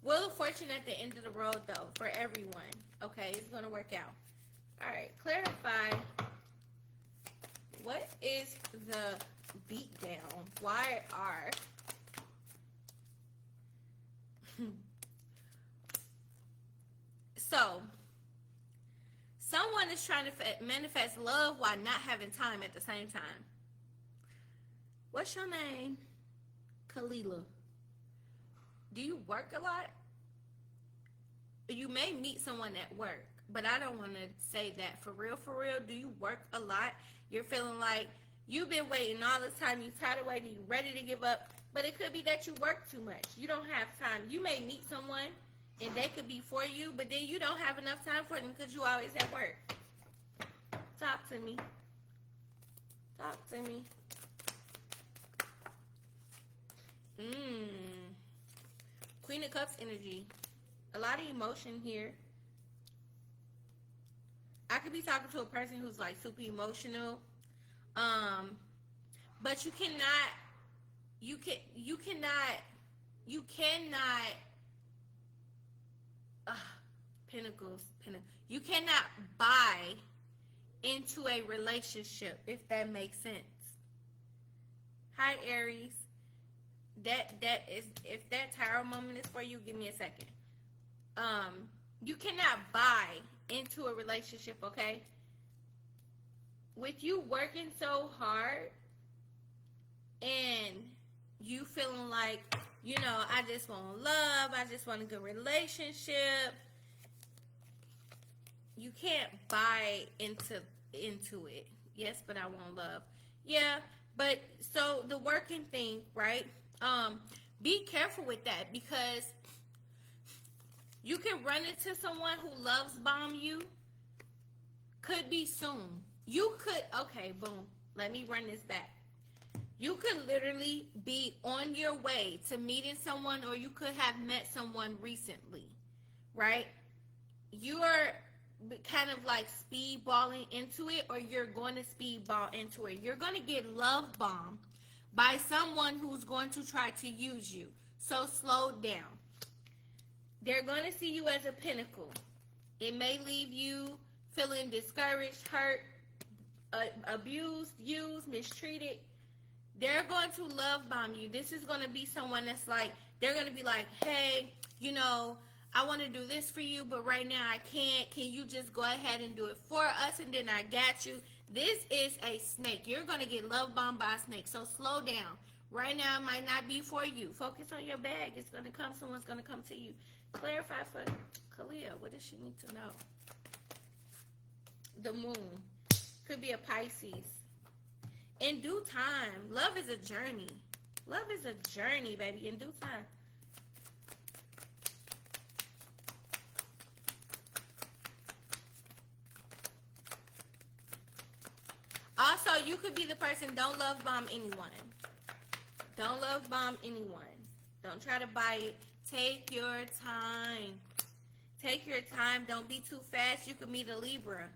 Wheel of Fortune at the end of the road, though, for everyone. Okay, it's going to work out. All right, clarify. What is the beatdown? Why are... So, someone is trying to manifest love while not having time at the same time. What's your name? Kalila. Do you work a lot? You may meet someone at work, but I don't want to say that. For real, do you work a lot? You're feeling like you've been waiting all this time. You're tired of waiting. You're ready to give up. But it could be that you work too much. You don't have time. You may meet someone, and they could be for you, but then you don't have enough time for them because you always at work. Talk to me. Talk to me. Queen of Cups energy. A lot of emotion here. I could be talking to a person who's like super emotional. But you cannot Pentacles. You cannot buy into a relationship, if that makes sense. Hi, Aries. That is, if that tarot moment is for you, give me a second. You cannot buy into a relationship, okay? With you working so hard and you feeling like, you know, I just want love, I just want a good relationship. You can't buy into it. Yes, but I want love. Yeah, but so the working thing, right? Be careful with that, because you can run into someone who loves bomb you. Could be soon. You could, okay, boom. Let me run this back. You could literally be on your way to meeting someone, or you could have met someone recently, right? You are kind of like speedballing into it, or you're going to speedball into it. You're going to get love bombed by someone who's going to try to use you. So slow down. They're going to see you as a pinnacle. It may leave you feeling discouraged, hurt, abused, used, mistreated. They're going to love bomb you. This is going to be someone that's like, they're going to be like, hey, you know, I want to do this for you, but right now I can't. Can you just go ahead and do it for us, and then I got you? This is a snake. You're going to get love bombed by a snake. So slow down. Right now it might not be for you. Focus on your bag. It's going to come. Someone's going to come to you. Clarify for Kalia. What does she need to know? The moon. Could be a Pisces. In due time. Love is a journey. Love is a journey, baby. In due time. Also, you could be the person, don't love bomb anyone. Don't love bomb anyone. Don't try to buy it. Take your time. Take your time. Don't be too fast. You could meet a Libra.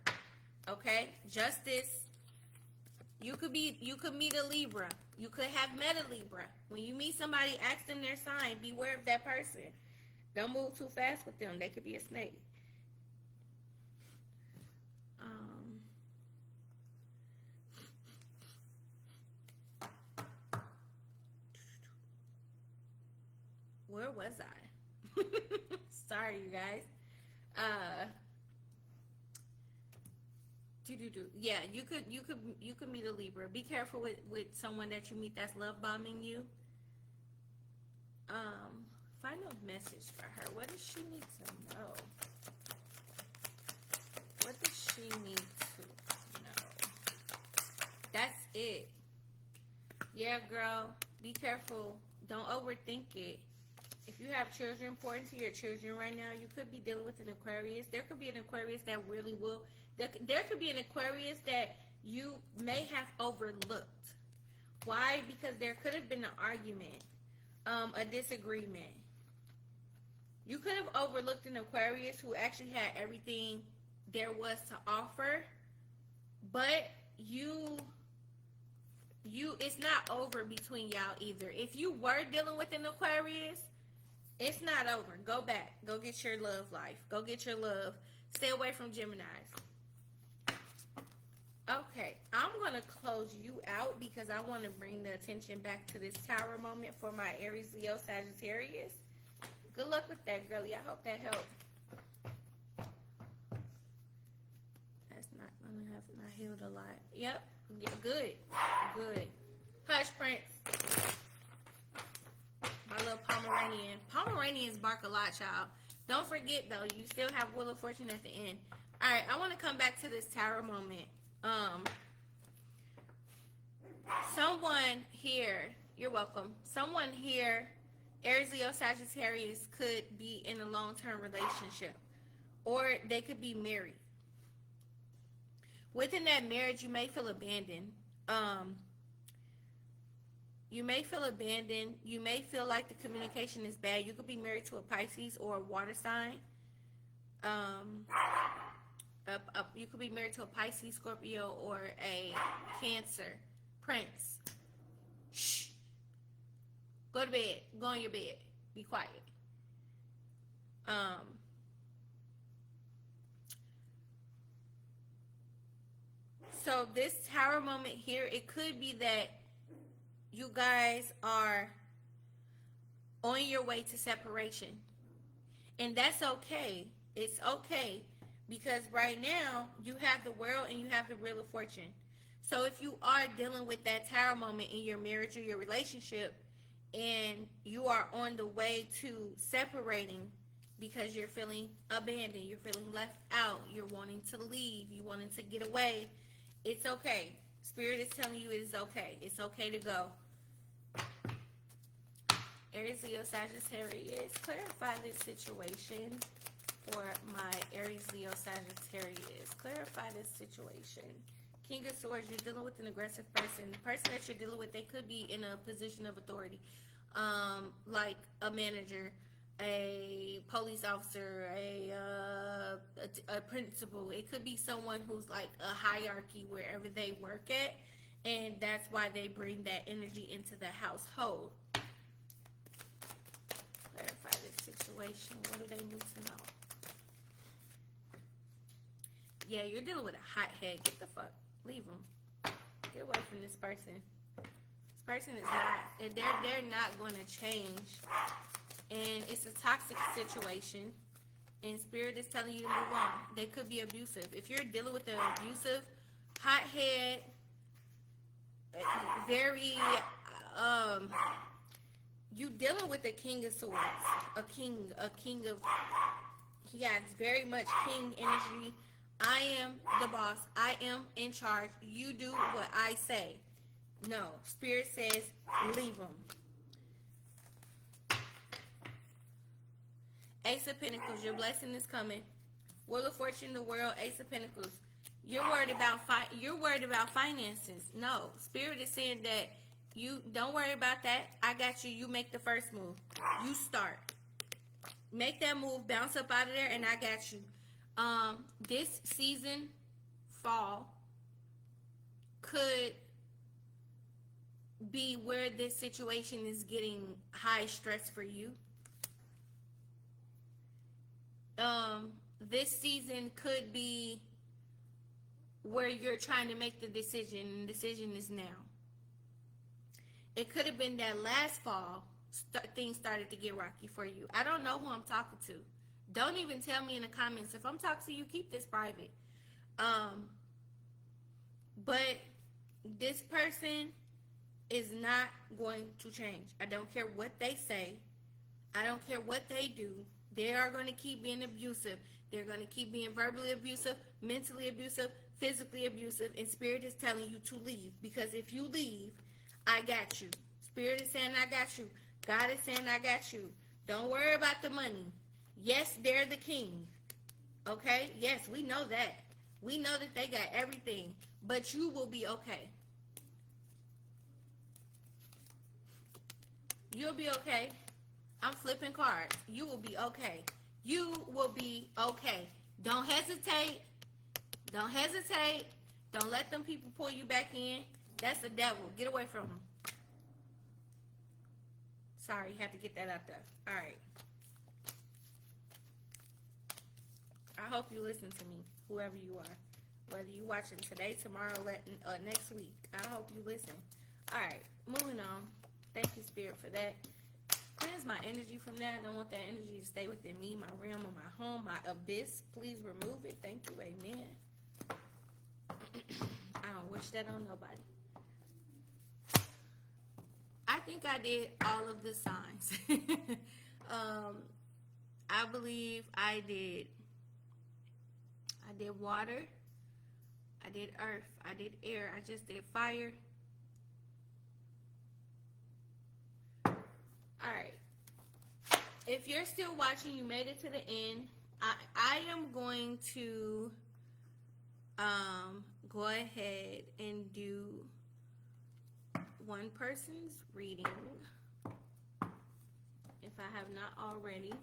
Okay? Justice. You could meet a Libra. You could have met a Libra. When you meet somebody, ask them their sign. Beware of that person. Don't move too fast with them. They could be a snake. Where was I? Sorry, you guys. Yeah, you could meet a Libra. Be careful with someone that you meet that's love bombing you. Final message for her. What does she need to know? What does she need to know? That's it. Yeah, girl. Be careful. Don't overthink it. If you have children, important to your children right now, you could be dealing with an Aquarius. There could be an Aquarius that really will. There could be an Aquarius that you may have overlooked. Why? Because there could have been an argument, a disagreement. You could have overlooked an Aquarius who actually had everything there was to offer, but it's not over between y'all either. If you were dealing with an Aquarius, it's not over. Go back. Go get your love life. Go get your love. Stay away from Geminis. Okay, I'm going to close you out because I want to bring the attention back to this Tower moment for my Aries, Leo, Sagittarius. Good luck with that, girlie. I hope that helped. That's not going to have not healed a lot. Yep. Yeah, good. Good. Hush, Prince. My little Pomeranian. Pomeranians bark a lot, child. Don't forget, though, you still have Wheel of Fortune at the end. All right, I want to come back to this Tower moment. Someone here, you're welcome. Someone here, Aries, Leo, Sagittarius, could be in a long-term relationship, or they could be married. Within that marriage, you may feel abandoned. You may feel abandoned. You may feel like the communication is bad. You could be married to a Pisces or a water sign. You could be married to a Pisces, Scorpio, or a Cancer. Prince. Shh. Go to bed. Go on your bed. Be quiet. So this Tower moment here, it could be that you guys are on your way to separation. And that's okay. It's okay. Because right now, you have the World and you have the Wheel of Fortune. So if you are dealing with that Tower moment in your marriage or your relationship, and you are on the way to separating because you're feeling abandoned, you're feeling left out, you're wanting to leave, you wanting to get away, it's okay. Spirit is telling you it is okay. It's okay to go. Aries, Leo, Sagittarius, clarify this situation for my Aries, Leo, Sagittarius. Clarify this situation. King of Swords, you're dealing with an aggressive person. The person that you're dealing with, they could be in a position of authority, like a manager, a police officer, a principal. It could be someone who's like a hierarchy wherever they work at, and that's why they bring that energy into the household. Clarify this situation. What do they need to know? Yeah, you're dealing with a hothead. Get the fuck. Leave them. Get away from this person. This person is not, they're not going to change. And it's a toxic situation. And Spirit is telling you to move on. They could be abusive. If you're dealing with an abusive, hothead, very, you dealing with a King of Swords. A king of, he has very much king energy. I am the boss. I am in charge. You do what I say. No. Spirit says, leave them. Ace of Pentacles, your blessing is coming. Wheel of Fortune, the World, Ace of Pentacles. You're worried about finances. No. Spirit is saying that you don't worry about that. I got you. You make the first move. You start. Make that move. Bounce up out of there, and I got you. This season, fall, could be where this situation is getting high stress for you. This season could be where you're trying to make the decision, and the decision is now. It could have been that last fall, things started to get rocky for you. I don't know who I'm talking to. Don't even tell me in the comments. If I'm talking to you, keep this private. But this person is not going to change. I don't care what they say. I don't care what they do. They are going to keep being abusive. They're going to keep being verbally abusive, mentally abusive, physically abusive. And Spirit is telling you to leave. Because if you leave, I got you. Spirit is saying I got you. God is saying I got you. Don't worry about the money. Yes, they're the king. Okay? Yes, we know that. We know that they got everything. But you will be okay. You'll be okay. I'm flipping cards. You will be okay. You will be okay. Don't hesitate. Don't hesitate. Don't let them people pull you back in. That's the devil. Get away from them. Sorry, you have to get that out there. All right. I hope you listen to me, whoever you are. Whether you're watching today, tomorrow, next week. I hope you listen. All right, moving on. Thank you, Spirit, for that. Cleanse my energy from that. I don't want that energy to stay within me, my realm, or my home, my abyss. Please remove it. Thank you. Amen. I don't wish that on nobody. I think I did all of the signs. I believe I did water. I did earth. I did air. I just did fire. Alright. If you're still watching, you made it to the end. I am going to go ahead and do one person's reading, if I have not already.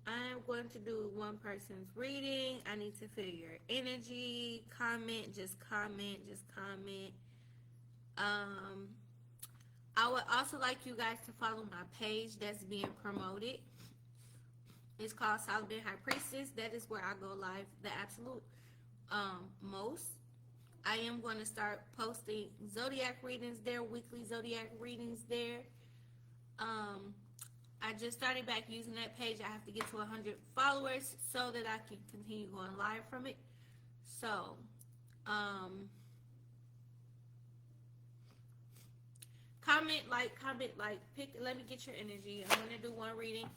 I'm going to do one person's reading. I need to feel your energy. Comment, just comment, just comment. I would also like you guys to follow my page that's being promoted. It's called Solomon High Priestess. That is where I go live the absolute most. I am going to start posting Zodiac readings there, weekly Zodiac readings there. I just started back using that page. I have to get to 100 followers so that I can continue going live from it. So, comment, like, let me get your energy. I'm going to do one reading.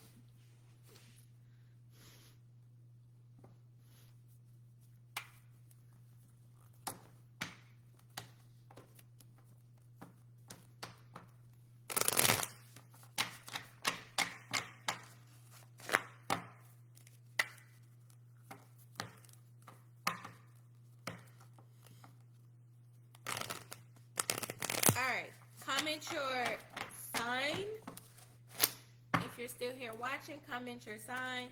Comment your sign. If you're still here watching, comment your sign.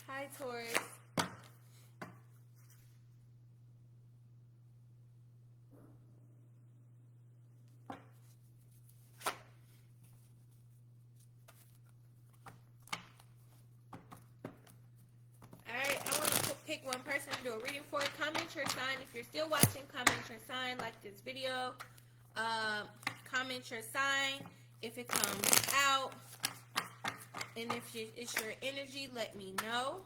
Hi, Taurus. Pick one person to do a reading for. Comment your sign. If you're still watching, comment your sign. Like this video. Comment your sign. If it comes out. And if it's your energy, let me know.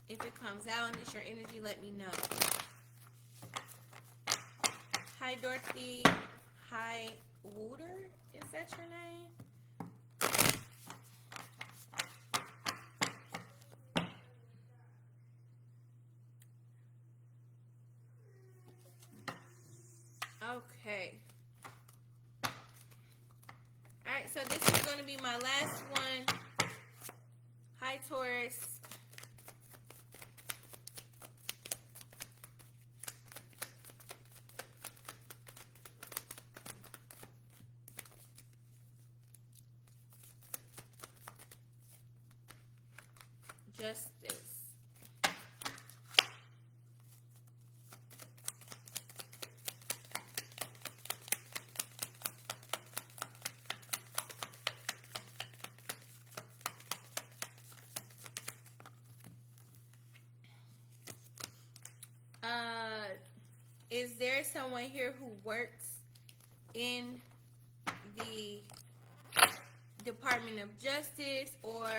If it comes out and it's your energy, let me know. Hi, Dorothy. Hi, Wooter. Is that your name? Okay. Alright, so this is going to be my last one. Hi, Taurus. Justice. Is there someone here who works in the Department of Justice or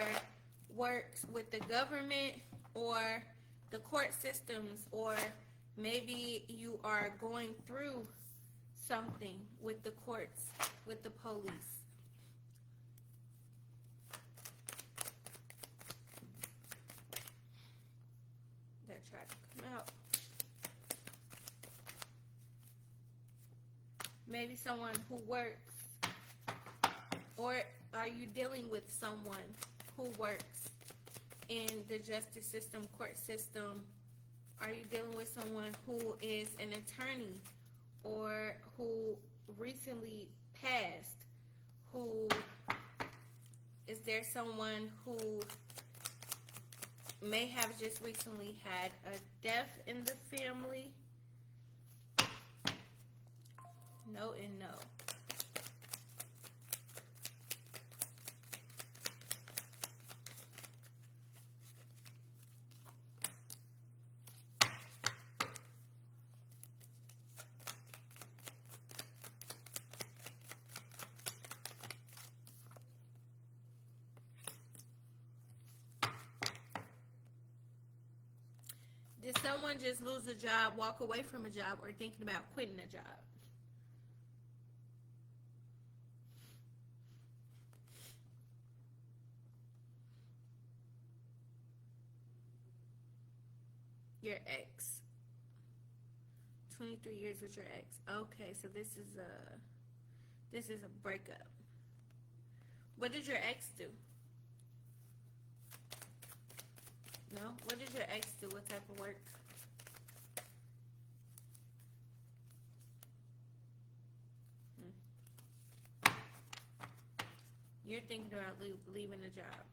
works with the government or the court systems, or maybe you are going through something with the courts, with the police. That tried to come out. Maybe someone who works, or are you dealing with someone who works in the justice system, court system? Are you dealing with someone who is an attorney or who recently passed? Who is there someone who may have just recently had a death in the family? No and no. Did someone just lose a job, walk away from a job, or thinking about quitting a job? Your ex. 23 years with your ex. Okay, so this is a breakup. What did your ex do? No? What did your ex do? What type of work? You're thinking about leaving a job.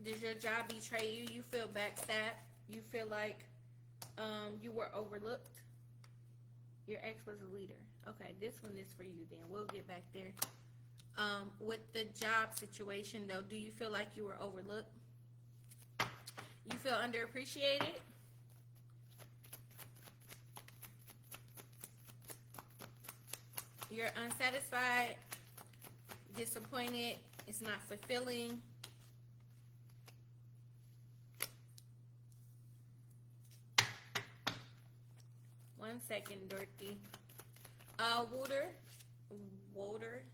Did your job betray you? You feel backstabbed? You feel like you were overlooked? Your ex was a leader. Okay, this one is for you then. We'll get back there. With the job situation though, do you feel like you were overlooked? You feel underappreciated? You're unsatisfied, disappointed, it's not fulfilling. One second, Dorothy. Water.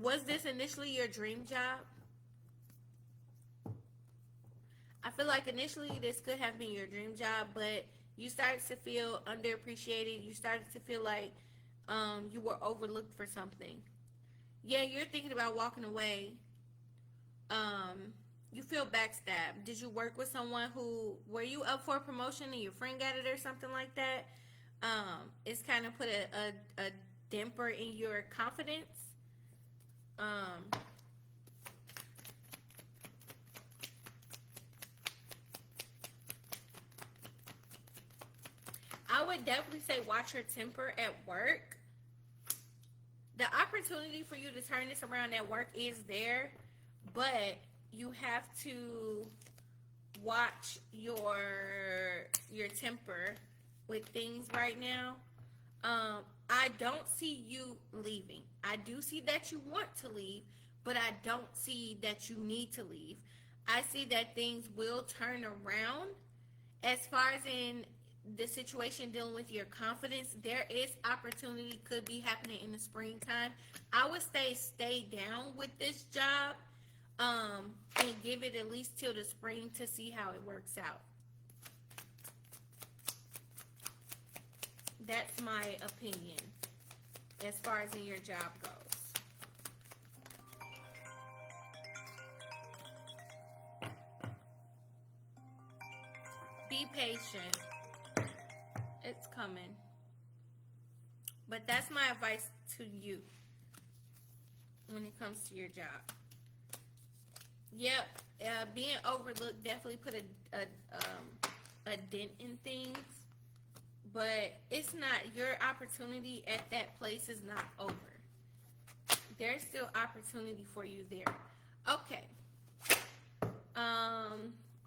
Was this initially your dream job? I feel like initially this could have been your dream job, but you started to feel underappreciated. You started to feel like you were overlooked for something. Yeah, you're thinking about walking away. You feel backstabbed. Did you work with someone who, were you up for a promotion and your friend got it or something like that? It's kind of put a damper in your confidence. I would definitely say watch your temper at work. The opportunity for you to turn this around at work is there, but you have to watch your temper with things right now. I don't see you leaving. I do see that you want to leave, but I don't see that you need to leave. I see that things will turn around. As far as in the situation dealing with your confidence, there is opportunity, could be happening in the springtime. I would stay down with this job, and give it at least till the spring to see how it works out. That's my opinion as far as in your job goes. Be patient. It's coming. But that's my advice to you when it comes to your job. Yep, being overlooked definitely put a dent in things. But it's not, your opportunity at that place is not over. There's still opportunity for you there. Okay.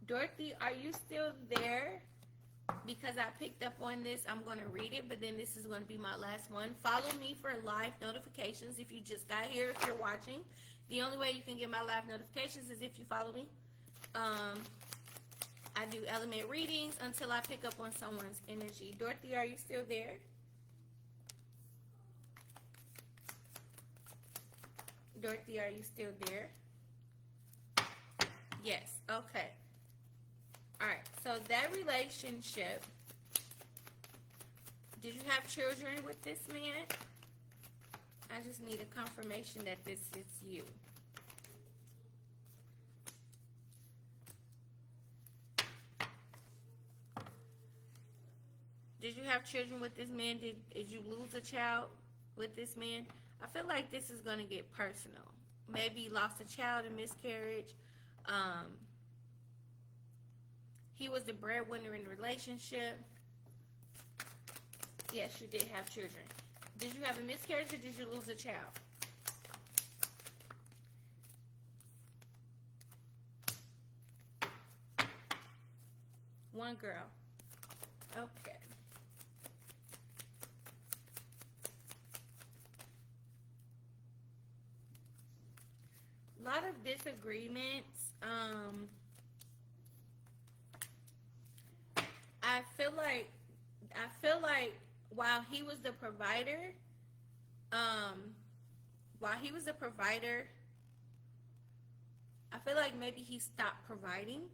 Dorothy, are you still there? Because I picked up on this, I'm going to read it, but then this is going to be my last one. Follow me for live notifications if you just got here, if you're watching. The only way you can get my live notifications is if you follow me. I do element readings until I pick up on someone's energy. Dorothy, are you still there? Dorothy, are you still there? Yes. Okay. All right. So that relationship, did you have children with this man? I just need a confirmation that this is you. Did you have children with this man? Did you lose a child with this man? I feel like this is going to get personal. Maybe you lost a child in miscarriage. He was the breadwinner in the relationship. Yes, you did have children. Did you have a miscarriage or did you lose a child? One girl. Okay. A lot of disagreements. I feel like while he was the provider, I feel like maybe he stopped providing.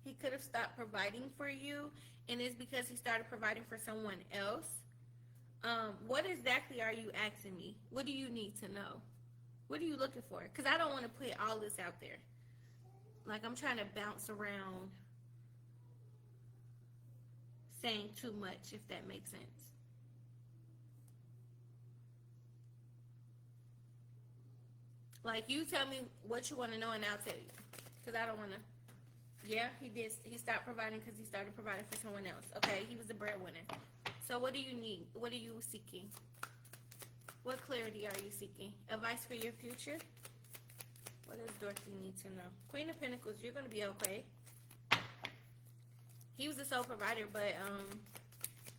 He could have stopped providing for you, and it's because he started providing for someone else. What exactly are you asking me? What do you need to know? What are you looking for? Because I don't want to put all this out there. Like, I'm trying to bounce around saying too much, if that makes sense. Like, you tell me what you want to know and I'll tell you. Because I don't want to. Yeah, he did. He stopped providing because he started providing for someone else. Okay, he was the breadwinner. So what do you need? What are you seeking? What clarity are you seeking? Advice for your future? What does Dorothy need to know? Queen of Pentacles, you're going to be okay. He was the sole provider, but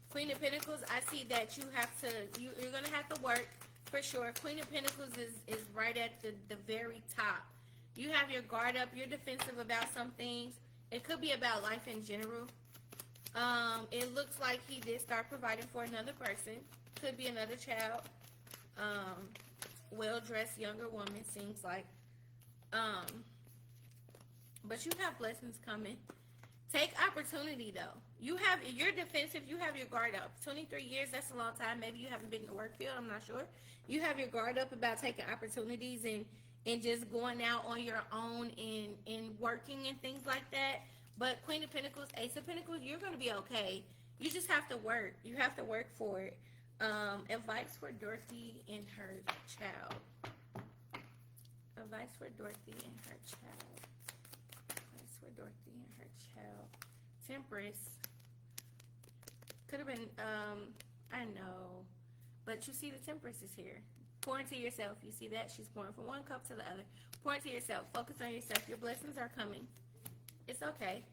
Queen of Pentacles, I see that you have to, you're going to have to work for sure. Queen of Pentacles is right at the very top. You have your guard up. You're defensive about some things. It could be about life in general. It looks like he did start providing for another person. Could be another child. Well-dressed younger woman, seems like. But you have blessings coming. Take opportunity, though. You're defensive. You have your guard up. 23 years, that's a long time. Maybe you haven't been in the work field. I'm not sure. You have your guard up about taking opportunities and just going out on your own and working and things like that. But Queen of Pentacles, Ace of Pentacles, you're going to be okay. You just have to work. You have to work for it. Advice for Dorothy and her child. Advice for Dorothy and her child. Advice for Dorothy and her child. Temperance. Could have been, I know. But you see the Temperance is here. Pour into yourself. You see that? She's pouring from one cup to the other. Pour into yourself. Focus on yourself. Your blessings are coming. It's okay.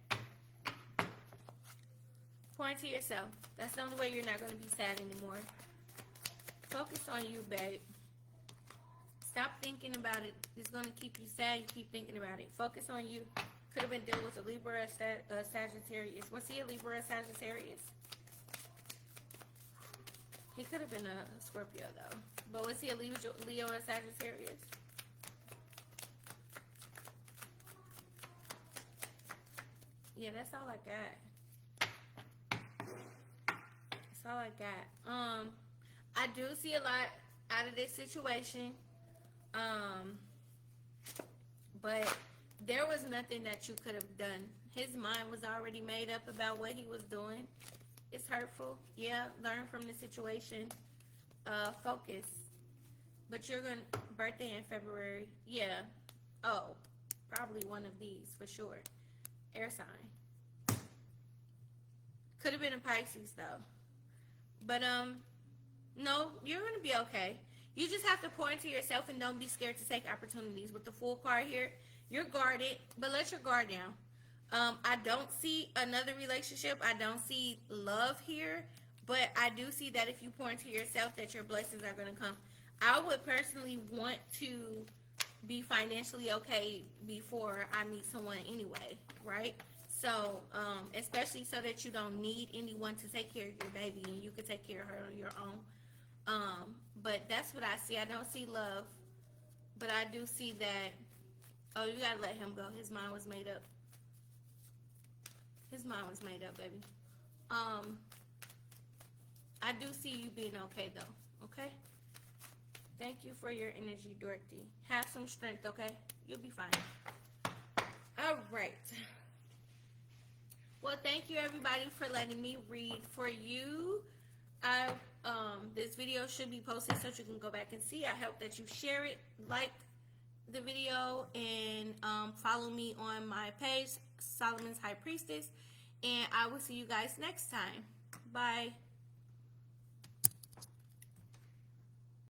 Pour into yourself. That's the only way you're not going to be sad anymore. Focus on you, babe. Stop thinking about it. It's going to keep you sad. You keep thinking about it. Focus on you. Could have been dealing with a Libra, a Sagittarius. Was he a Libra or Sagittarius? He could have been a Scorpio, though. But was he a Leo or Sagittarius? Yeah, that's all I got. That's all I got. I do see a lot out of this situation. But there was nothing that you could have done. His mind was already made up about what he was doing. It's hurtful. Yeah, learn from the situation. Focus. But you're going to, birthday in February. Yeah. Oh, probably one of these for sure. Air sign. Could have been a Pisces though. But, no, you're going to be okay. You just have to pour into yourself and don't be scared to take opportunities. With the Fool card here, you're guarded, but let your guard down. I don't see another relationship. I don't see love here, but I do see that if you pour into yourself, that your blessings are going to come. I would personally want to be financially okay before I meet someone anyway, right? So, especially so that you don't need anyone to take care of your baby and you can take care of her on your own. But that's what I see. I don't see love, but I do see that. Oh, you gotta let him go. His mind was made up. His mind was made up, baby. I do see you being okay though. Okay. Thank you for your energy, Dorothy. Have some strength, okay? You'll be fine. All right. Well, thank you everybody for letting me read for you. This video should be posted so you can go back and see. I hope that you share it, like the video, and follow me on my page, Solomon's High Priestess. And I will see you guys next time. Bye.